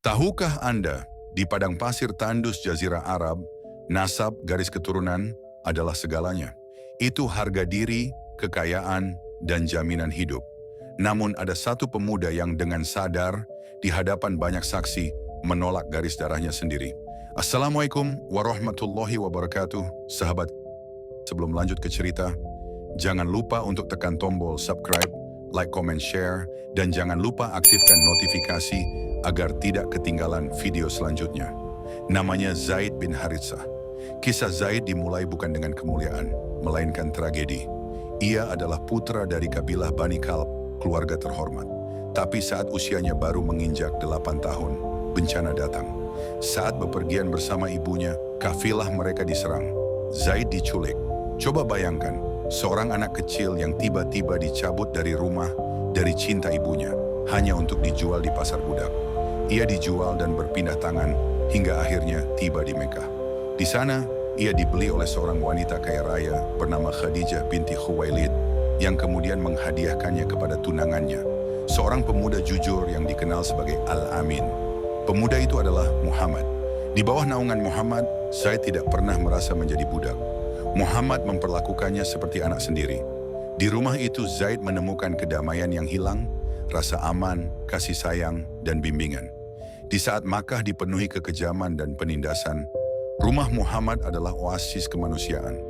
Tahukah Anda, di padang pasir tandus Jazirah Arab, nasab garis keturunan adalah segalanya. Itu harga diri, kekayaan, dan jaminan hidup. Namun ada satu pemuda yang dengan sadar, di hadapan banyak saksi, menolak garis darahnya sendiri. Assalamualaikum warahmatullahi wabarakatuh, sahabat. Sebelum lanjut ke cerita, jangan lupa untuk tekan tombol subscribe, like, comment, share, dan jangan lupa aktifkan notifikasi agar tidak ketinggalan video selanjutnya. Namanya Zaid bin Haritsah. Kisah Zaid dimulai bukan dengan kemuliaan, melainkan tragedi. Ia adalah putra dari kabilah Bani Kalb, keluarga terhormat. Tapi saat usianya baru menginjak 8 tahun, bencana datang. Saat bepergian bersama ibunya, kafilah mereka diserang. Zaid diculik. Coba bayangkan, seorang anak kecil yang tiba-tiba dicabut dari rumah, dari cinta ibunya, hanya untuk dijual di pasar budak. Ia dijual dan berpindah tangan hingga akhirnya tiba di Mekah. Di sana, ia dibeli oleh seorang wanita kaya raya bernama Khadijah binti Khuwailid yang kemudian menghadiahkannya kepada tunangannya, seorang pemuda jujur yang dikenal sebagai Al-Amin. Pemuda itu adalah Muhammad. Di bawah naungan Muhammad, Zaid tidak pernah merasa menjadi budak. Muhammad memperlakukannya seperti anak sendiri. Di rumah itu Zaid menemukan kedamaian yang hilang, rasa aman, kasih sayang, dan bimbingan. Di saat Makkah dipenuhi kekejaman dan penindasan, rumah Muhammad adalah oasis kemanusiaan.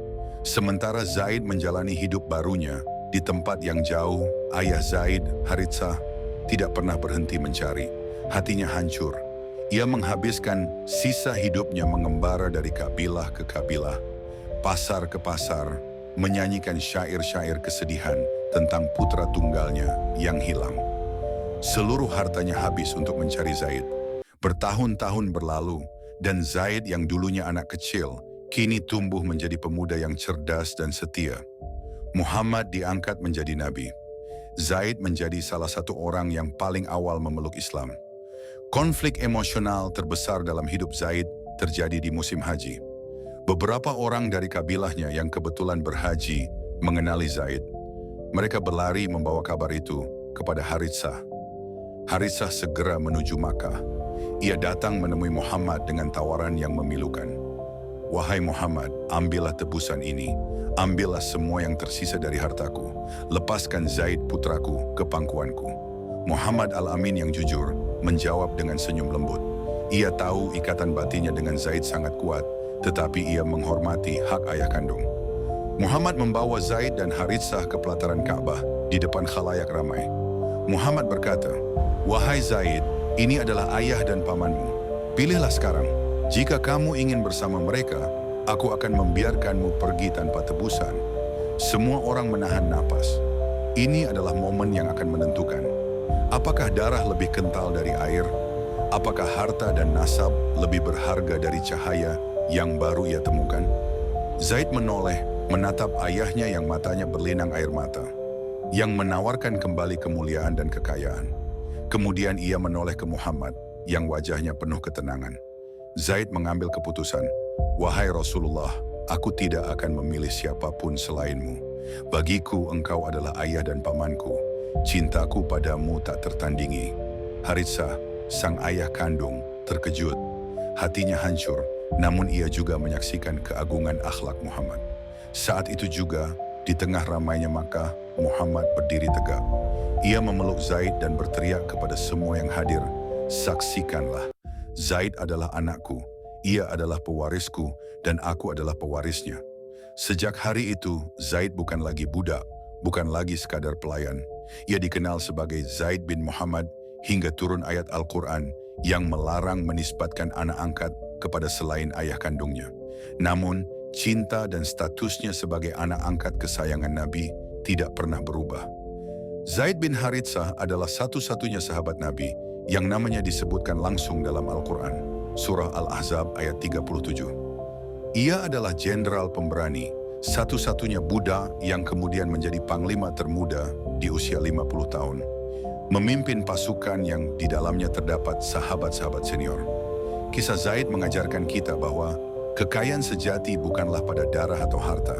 Sementara Zaid menjalani hidup barunya di tempat yang jauh, ayah Zaid, Haritsah, tidak pernah berhenti mencari. Hatinya hancur. Ia menghabiskan sisa hidupnya mengembara dari kabilah ke kabilah, pasar ke pasar, menyanyikan syair-syair kesedihan tentang putra tunggalnya yang hilang. Seluruh hartanya habis untuk mencari Zaid. Bertahun-tahun berlalu, dan Zaid yang dulunya anak kecil, kini tumbuh menjadi pemuda yang cerdas dan setia. Muhammad diangkat menjadi nabi. Zaid menjadi salah satu orang yang paling awal memeluk Islam. Konflik emosional terbesar dalam hidup Zaid terjadi di musim haji. Beberapa orang dari kabilahnya yang kebetulan berhaji mengenali Zaid. Mereka berlari membawa kabar itu kepada Haritsah. Haritsah segera menuju Makkah. Ia datang menemui Muhammad dengan tawaran yang memilukan. Wahai Muhammad, ambillah tebusan ini. Ambillah semua yang tersisa dari hartaku. Lepaskan Zaid putraku ke pangkuanku. Muhammad Al-Amin yang jujur menjawab dengan senyum lembut. Ia tahu ikatan batinnya dengan Zaid sangat kuat, tetapi ia menghormati hak ayah kandung. Muhammad membawa Zaid dan Haritsah ke pelataran Ka'bah di depan khalayak ramai. Muhammad berkata, "Wahai Zaid, ini adalah ayah dan pamanmu. Pilihlah sekarang. Jika kamu ingin bersama mereka, aku akan membiarkanmu pergi tanpa tebusan." Semua orang menahan napas. Ini adalah momen yang akan menentukan. Apakah darah lebih kental dari air? Apakah harta dan nasab lebih berharga dari cahaya yang baru ia temukan? Zaid menoleh, menatap ayahnya yang matanya berlinang air mata, yang menawarkan kembali kemuliaan dan kekayaan. Kemudian ia menoleh ke Muhammad, yang wajahnya penuh ketenangan. Zaid mengambil keputusan, "Wahai Rasulullah, aku tidak akan memilih siapapun selainmu. Bagiku engkau adalah ayah dan pamanku. Cintaku padamu tak tertandingi." Haritsah, sang ayah kandung, terkejut. Hatinya hancur, namun ia juga menyaksikan keagungan akhlak Muhammad. Saat itu juga, di tengah ramainya Makkah, Muhammad berdiri tegak. Ia memeluk Zaid dan berteriak kepada semua yang hadir, "Saksikanlah, Zaid adalah anakku, ia adalah pewarisku, dan aku adalah pewarisnya." Sejak hari itu, Zaid bukan lagi budak, bukan lagi sekadar pelayan. Ia dikenal sebagai Zaid bin Muhammad hingga turun ayat Al-Quran yang melarang menisbatkan anak angkat kepada selain ayah kandungnya. Namun, cinta dan statusnya sebagai anak angkat kesayangan Nabi tidak pernah berubah. Zaid bin Haritsah adalah satu-satunya sahabat Nabi yang namanya disebutkan langsung dalam Al-Quran, Surah Al-Ahzab ayat 37. Ia adalah jenderal pemberani, satu-satunya budak yang kemudian menjadi panglima termuda di usia 50 tahun. Memimpin pasukan yang di dalamnya terdapat sahabat-sahabat senior. Kisah Zaid mengajarkan kita bahwa kekayaan sejati bukanlah pada darah atau harta,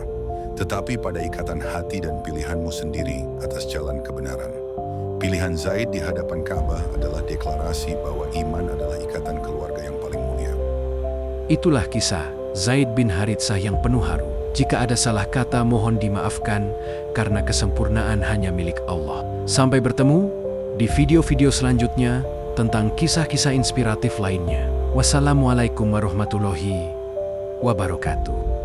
tetapi pada ikatan hati dan pilihanmu sendiri atas jalan kebenaran. Pilihan Zaid di hadapan Ka'bah adalah deklarasi bahwa iman adalah ikatan Itulah kisah Zaid bin Haritsah yang penuh haru. Jika ada salah kata mohon dimaafkan karena kesempurnaan hanya milik Allah. Sampai bertemu di video-video selanjutnya tentang kisah-kisah inspiratif lainnya. Wassalamualaikum warahmatullahi wabarakatuh.